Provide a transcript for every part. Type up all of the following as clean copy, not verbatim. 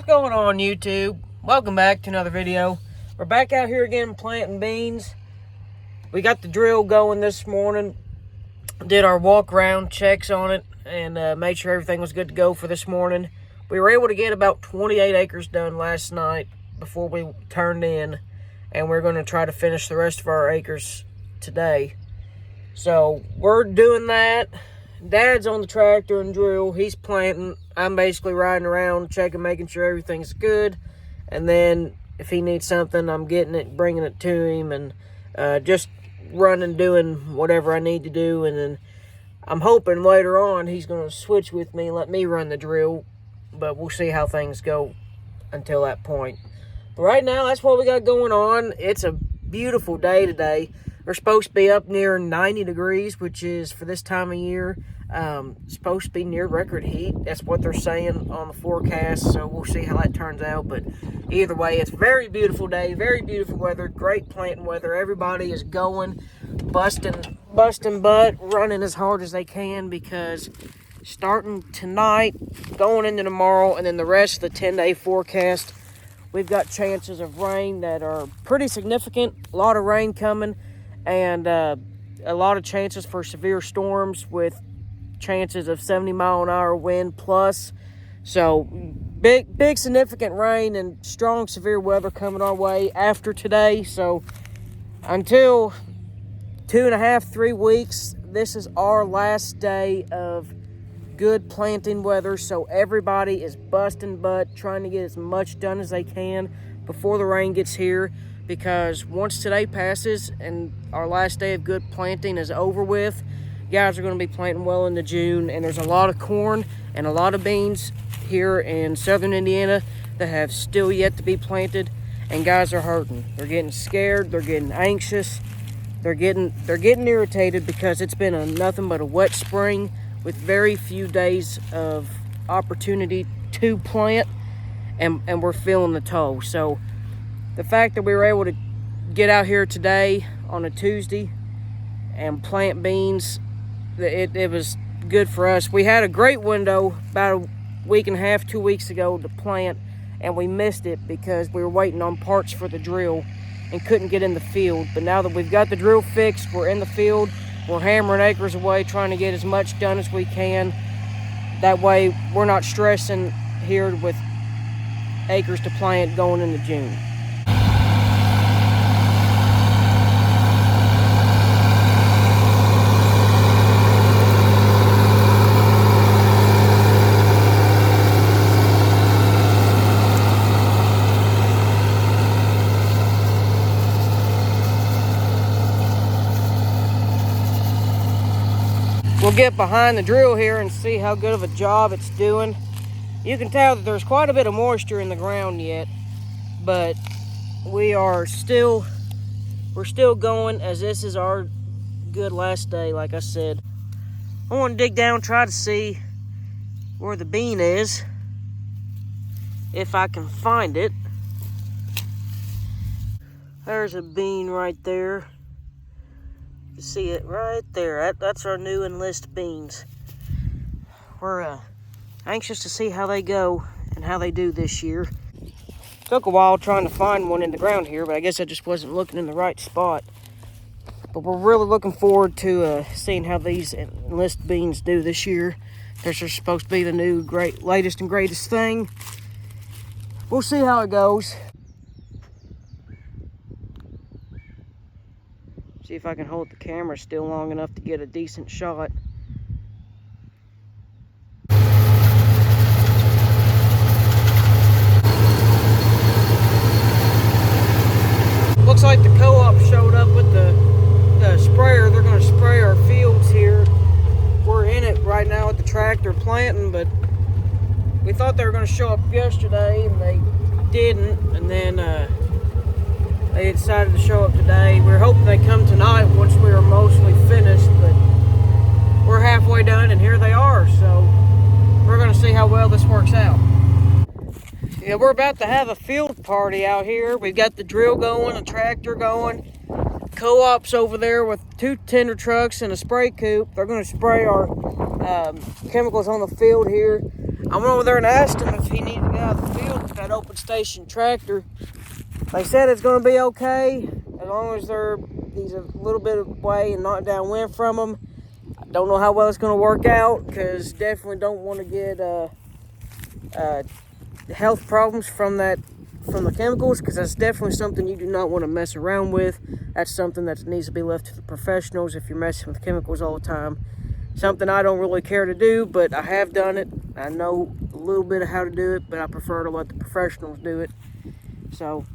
What's going on, YouTube? Welcome back to another video. We're back out here again planting beans. We got the drill going this morning. Did our walk around checks on it and made sure everything was good to go for this morning. We were able to get about 28 acres done last night before we turned in, and we're going to try to finish the rest of our acres today. So we're doing that. Dad's on the tractor and drill. He's planting. I'm basically riding around, checking, making sure everything's good. And then if he needs something, I'm getting it, bringing it to him, and just running, doing whatever I need to do. And then I'm hoping later on he's going to switch with me and let me run the drill. But we'll see how things go until that point. But right now, that's what we got going on. It's a beautiful day today. We're supposed to be up near 90 degrees, which is, for this time of year, supposed to be near record heat. That's what they're saying on the forecast, so we'll see how that turns out. But either way, it's a very beautiful day, very beautiful weather, great planting weather. Everybody is going, busting butt, running as hard as they can, because starting tonight, going into tomorrow, and then the rest of the 10-day forecast, we've got chances of rain that are pretty significant. A lot of rain coming. And a lot of chances for severe storms with chances of 70-mile-an-hour wind plus. So big significant rain and strong severe weather coming our way after today. So until 2.5-3 weeks, this is our last day of good planting weather. So everybody is busting butt, trying to get as much done as they can before the rain gets here. Because once today passes and our last day of good planting is over with, guys are going to be planting well into June. And there's a lot of corn and a lot of beans here in southern Indiana that have still yet to be planted. And guys are hurting. They're getting scared. They're getting anxious. They're getting irritated because it's been nothing but a wet spring with very few days of opportunity to plant. And we're feeling the toll. So the fact that we were able to get out here today on a Tuesday and plant beans, it was good for us. We had a great window about a week and a half, 2 weeks ago to plant, and we missed it because we were waiting on parts for the drill and couldn't get in the field. But now that we've got the drill fixed, we're in the field, we're hammering acres away, trying to get as much done as we can. That way we're not stressing here with acres to plant going into June. We'll get behind the drill here and see how good of a job it's doing. You can tell that there's quite a bit of moisture in the ground yet, but we're still going, as this is our good last day. Like I said, I want to dig down, try to see where the bean is, if I can find it. There's a bean right there. You see it right there. That's our new enlist beans. We're anxious to see how they go and how they do this year. Took a while trying to find one in the ground here, but I guess I just wasn't looking in the right spot. But we're really looking forward to seeing how these enlist beans do this year. They're supposed to be the new latest and greatest thing. We'll see how it goes. See if I can hold the camera still long enough to get a decent shot. Looks like the co-op showed up with the sprayer. They're going to spray our fields here. We're in it right now with the tractor planting, but we thought they were going to show up yesterday, and they didn't. And then they decided to show up today. We were hoping they'd come tonight once we were mostly finished, but we're halfway done, and here they are. So we're going to see how well this works out. Yeah, we're about to have a field party out here. We've got the drill going, a tractor going. Co-op's over there with 2 tender trucks and a spray coupe. They're going to spray our chemicals on the field here. I went over there and asked him if he needed to get out of the field with that open station tractor. They said it's going to be okay as long as he's a little bit away and not downwind from them. I don't know how well it's going to work out, because definitely don't want to get health problems from the chemicals, because that's definitely something you do not want to mess around with. That's something that needs to be left to the professionals if you're messing with chemicals all the time. Something I don't really care to do, but I have done it. I know a little bit of how to do it, but I prefer to let the professionals do it. So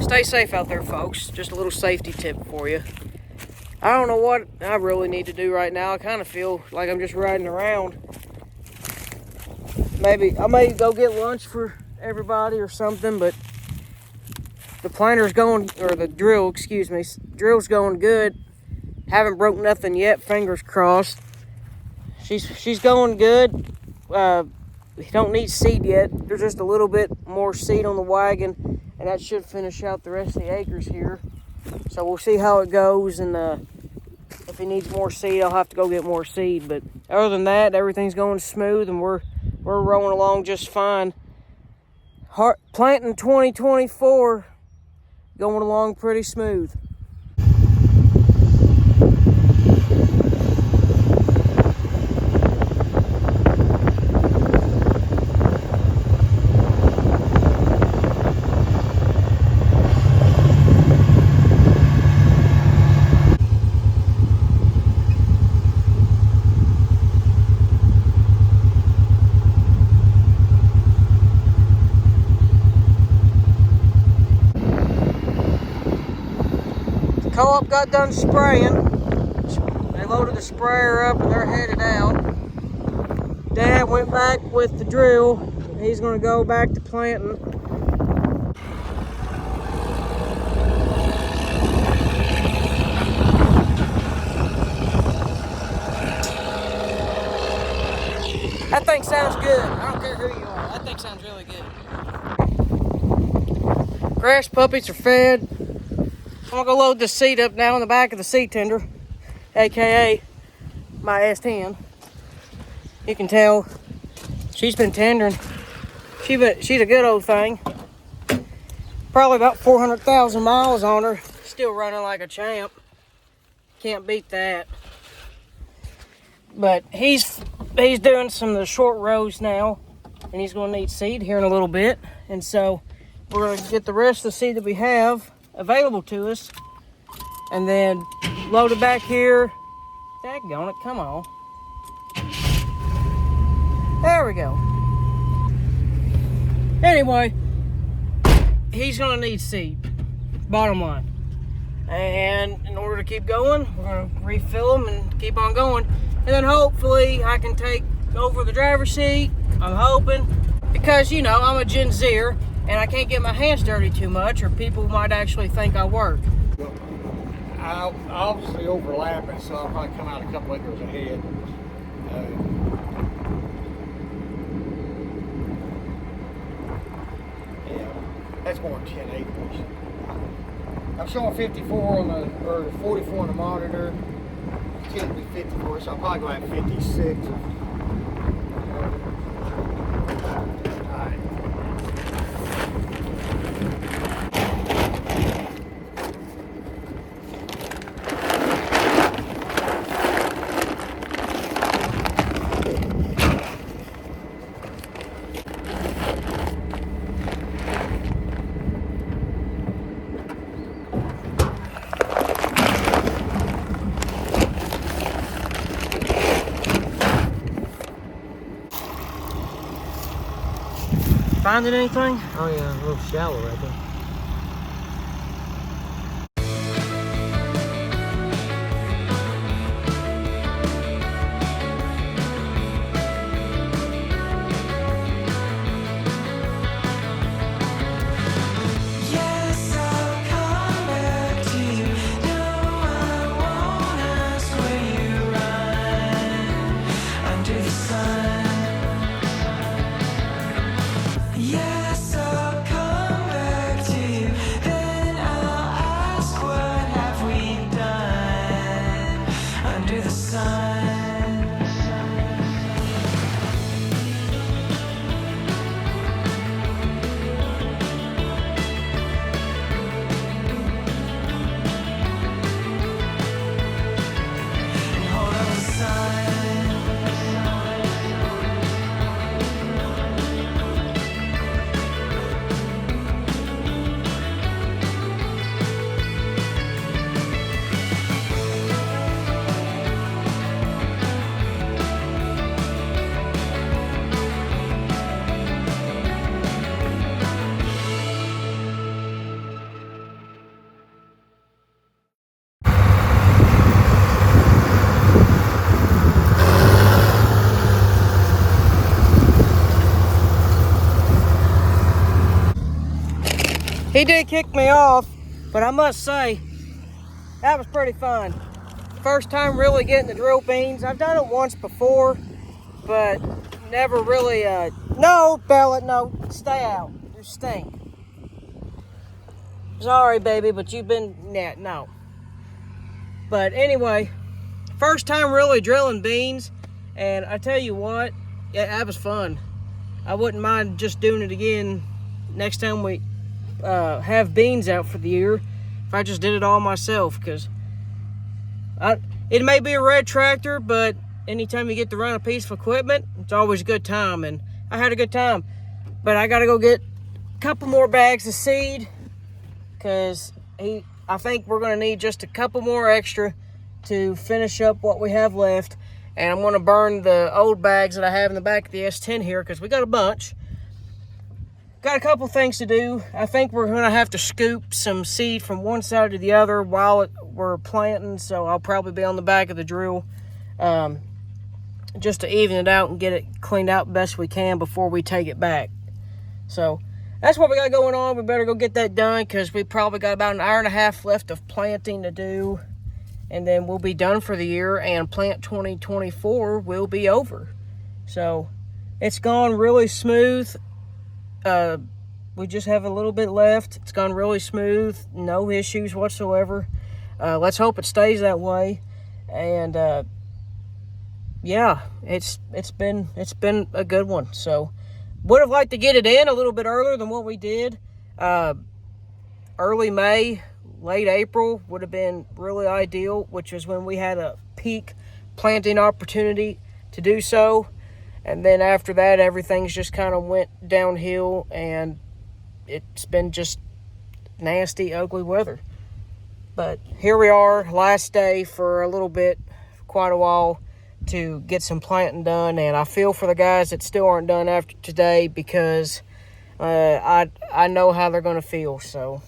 stay safe out there, folks. Just a little safety tip for you. I don't know what I really need to do right now. I kind of feel like I'm just riding around. Maybe I may go get lunch for everybody or something, but the planter's going, or the drill, excuse me, drill's going good. Haven't broke nothing yet, fingers crossed. She's going good. We don't need seed yet. There's just a little bit more seed on the wagon, and that should finish out the rest of the acres here. So we'll see how it goes, and if he needs more seed, I'll have to go get more seed. But other than that, everything's going smooth, and we're rolling along just fine. Planting 2024, going along pretty smooth. Co-op got done spraying. They loaded the sprayer up and they're headed out. Dad went back with the drill. He's going to go back to planting. That thing sounds good. I don't care who you are. That thing sounds really good. Grass puppies are fed. I'm gonna go load the seat up now in the back of the seed tender, aka my S10. You can tell she's been tendering. She's a good old thing. Probably about 400,000 miles on her. Still running like a champ. Can't beat that. But he's doing some of the short rows now, and he's gonna need seed here in a little bit. And so we're gonna get the rest of the seed that we have available to us, and then load it back here. Daggone it, come on. There we go. Anyway, he's gonna need seed, bottom line. And in order to keep going, we're gonna refill them and keep on going. And then hopefully I can take over the driver's seat. I'm hoping, because you know, I'm a Gen Zer, and I can't get my hands dirty too much, or people might actually think I work. Well, I'll obviously overlap it, so I'll probably come out a couple acres ahead. Yeah, that's more than 10 acres. I'm showing 54 on the, or 44 on the monitor. It's going to be 54, so I'll probably go at 56. Finding anything? Oh yeah, a little shallow right there. Yes, I'll come back He did kick me off, but I must say, that was pretty fun. First time really getting to drill beans. I've done it once before, but never really, no, Bella, no, stay out. You stink. Sorry, baby, but you've been, no. But anyway, first time really drilling beans, and I tell you what, yeah, that was fun. I wouldn't mind just doing it again next time we have beans out for the year, if I just did it all myself, because it may be a red tractor, but anytime you get to run a piece of equipment, it's always a good time, and I had a good time. But I gotta go get a couple more bags of seed, because I think we're gonna need just a couple more extra to finish up what we have left. And I'm gonna burn the old bags that I have in the back of the S10 here, because we got a bunch. Got a couple things to do. I think we're gonna have to scoop some seed from one side to the other while we're planting, so I'll probably be on the back of the drill just to even it out and get it cleaned out best we can before we take it back. So that's what we got going on. We better go get that done, because we probably got about an hour and a half left of planting to do, and then we'll be done for the year, and plant 2024 will be over. So it's gone really smooth. We just have a little bit left. It's gone really smooth, no issues whatsoever. Let's hope it stays that way. And yeah, it's been a good one. So would have liked to get it in a little bit earlier than what we did. Early May, late April would have been really ideal, which is when we had a peak planting opportunity to do so. And then after that, everything's just kind of went downhill, and it's been just nasty, ugly weather. But here we are, last day for a little bit, for quite a while, to get some planting done. And I feel for the guys that still aren't done after today, because I know how they're going to feel. So,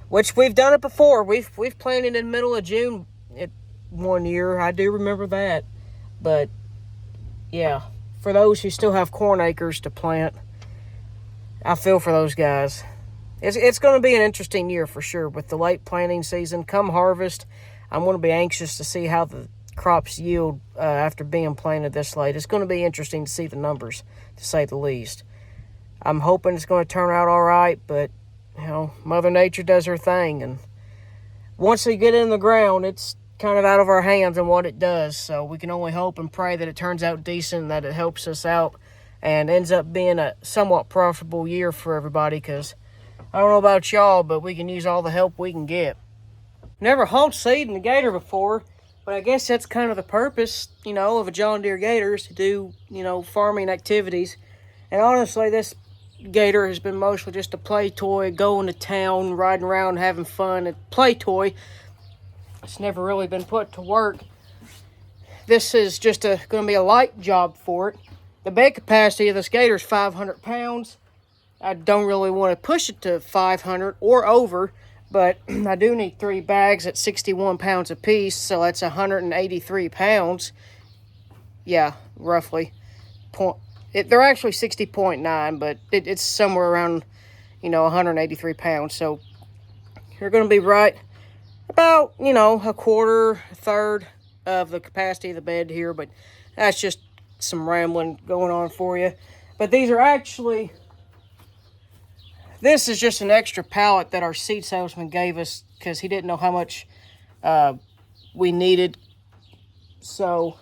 which we've done it before. We've planted in the middle of June one year. I do remember that. But yeah, for those who still have corn acres to plant, I feel for those guys. It's going to be an interesting year for sure with the late planting season. Come harvest, I'm going to be anxious to see how the crops yield after being planted this late. It's going to be interesting to see the numbers, to say the least. I'm hoping it's going to turn out all right, but you know, Mother Nature does her thing, and once they get in the ground, it's kind of out of our hands and what it does. So we can only hope and pray that it turns out decent, and that it helps us out and ends up being a somewhat profitable year for everybody, because I don't know about y'all, but we can use all the help we can get. Never hauled seed in the Gator before, but I guess that's kind of the purpose, you know, of a John Deere Gator, is to do, you know, farming activities. And honestly, this Gator has been mostly just a play toy, going to town, riding around, having fun, a play toy. It's never really been put to work. This is just going to be a light job for it. The bed capacity of this Gator is 500 pounds. I don't really want to push it to 500 or over, but I do need 3 bags at 61 pounds apiece, so that's 183 pounds. Yeah, roughly. They're actually 60.9, but it's somewhere around, you know, 183 pounds. So you're going to be right about, you know, a quarter, a third of the capacity of the bed here, but that's just some rambling going on for you. But these are actually, this is just an extra pallet that our seed salesman gave us, because he didn't know how much we needed, so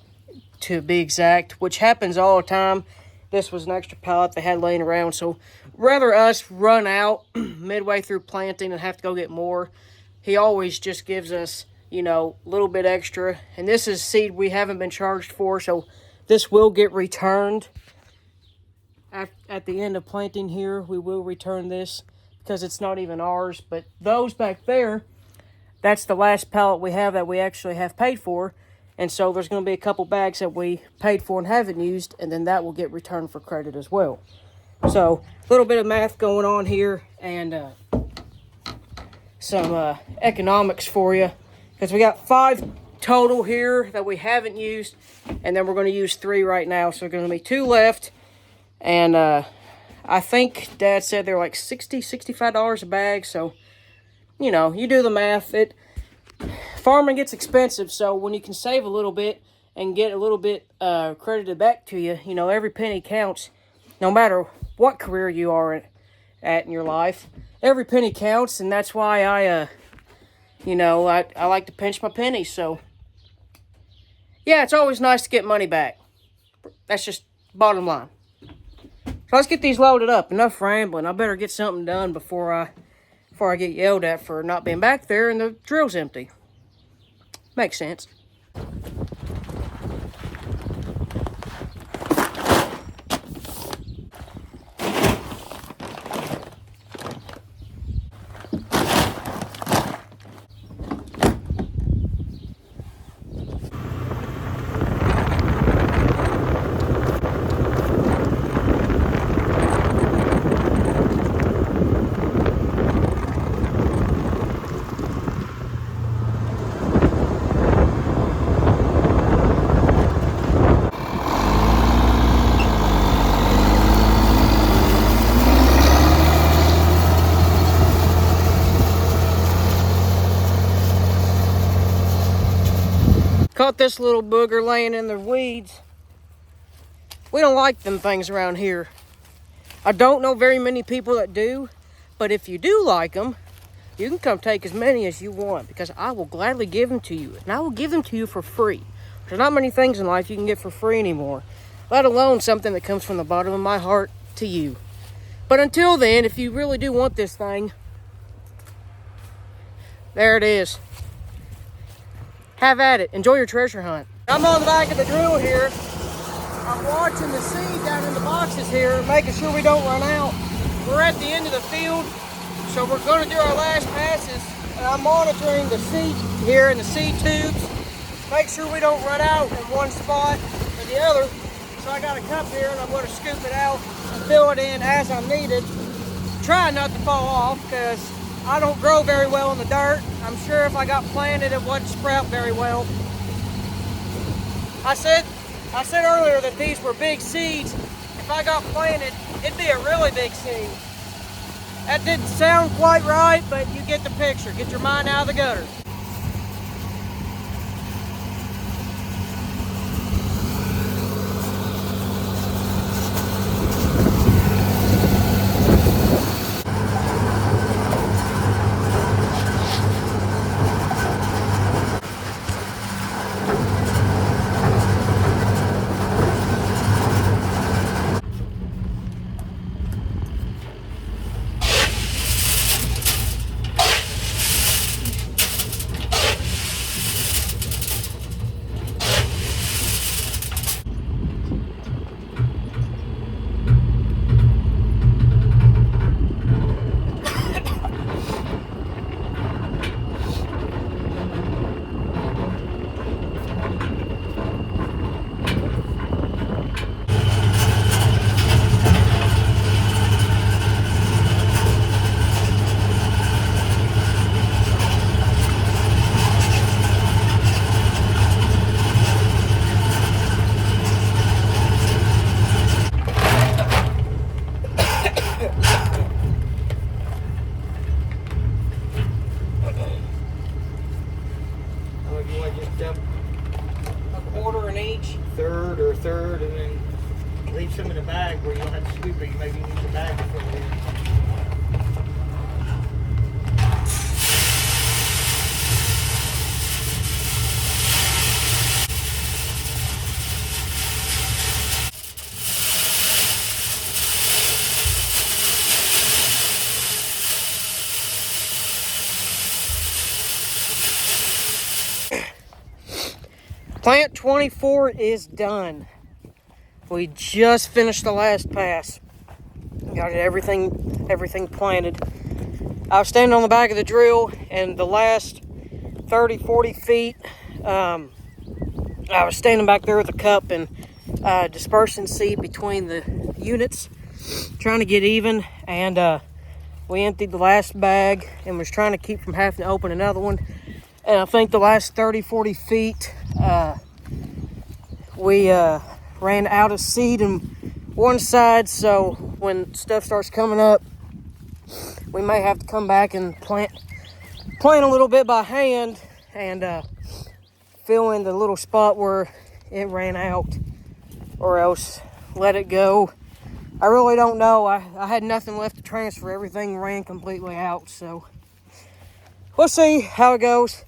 to be exact, which happens all the time. This was an extra pallet they had laying around, so rather us run out midway through planting and have to go get more, he always just gives us, you know, a little bit extra. And this is seed we haven't been charged for, so this will get returned. At the end of planting here, we will return this, because it's not even ours. But those back there, that's the last pallet we have that we actually have paid for. And so there's going to be a couple bags that we paid for and haven't used, and then that will get returned for credit as well. So a little bit of math going on here, and some economics for you, because we got 5 total here that we haven't used, and then we're going to use 3 right now, so there's going to be 2 left. And I think Dad said they're like $60, $65 a bag. So, you know, you do the math. Farming gets expensive, so when you can save a little bit and get a little bit credited back to you, you know, every penny counts. No matter what career you are at in your life, every penny counts, and that's why I like to pinch my pennies. So, yeah, it's always nice to get money back. That's just bottom line. So let's get these loaded up. Enough rambling. I better get something done before I get yelled at for not being back there and the drill's empty. Makes sense. Caught this little booger laying in the weeds. We don't like them things around here. I don't know very many people that do, but if you do like them, you can come take as many as you want, because I will gladly give them to you, and I will give them to you for free. There's not many things in life you can get for free anymore, let alone something that comes from the bottom of my heart to you. But until then, if you really do want this thing, there it is. Have at it. Enjoy your treasure hunt. I'm on the back of the drill here. I'm watching the seed down in the boxes here, making sure we don't run out. We're at the end of the field, so we're going to do our last passes. And I'm monitoring the seed here and the seed tubes. Make sure we don't run out in one spot or the other. So I got a cup here, and I'm going to scoop it out and fill it in as I'm needed. Try not to fall off, because I don't grow very well in the dirt. I'm sure if I got planted, it wouldn't sprout very well. I said earlier that these were big seeds. If I got planted, it'd be a really big seed. That didn't sound quite right, but you get the picture. Get your mind out of the gutter. Third, and then leave some in the bag where you don't have to scoop it. You maybe use the bag to fill it in. Plant 24 is done. We just finished the last pass. Got everything planted. I was standing on the back of the drill, and the last 30, 40 feet, I was standing back there with a cup and dispersing seed between the units, trying to get even, and we emptied the last bag and was trying to keep from having to open another one. And I think the last 30, 40 feet, we ran out of seed, and one side, so when stuff starts coming up, we may have to come back and plant a little bit by hand and fill in the little spot where it ran out, or else let it go. I really don't know. I had nothing left to transfer. Everything ran completely out, so we'll see how it goes.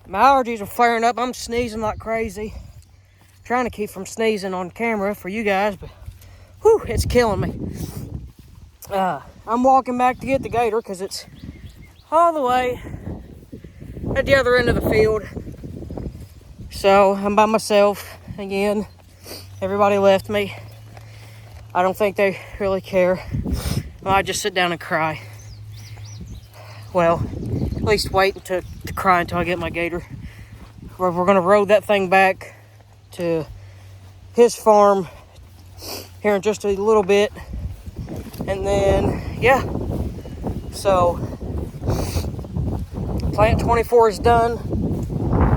My allergies are flaring up. I'm sneezing like crazy. Trying to keep from sneezing on camera for you guys, but whew, it's killing me. I'm walking back to get the gator because it's all the way at the other end of the field. So I'm by myself again. Everybody left me. I don't think they really care. I just sit down and cry. Well, at least wait to cry until I get my gator. We're gonna road that thing back to his farm here in just a little bit. And then, yeah. So, plant 24 is done.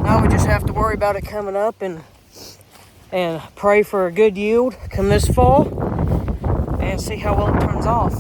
Now we just have to worry about it coming up and pray for a good yield come this fall and see how well it turns off.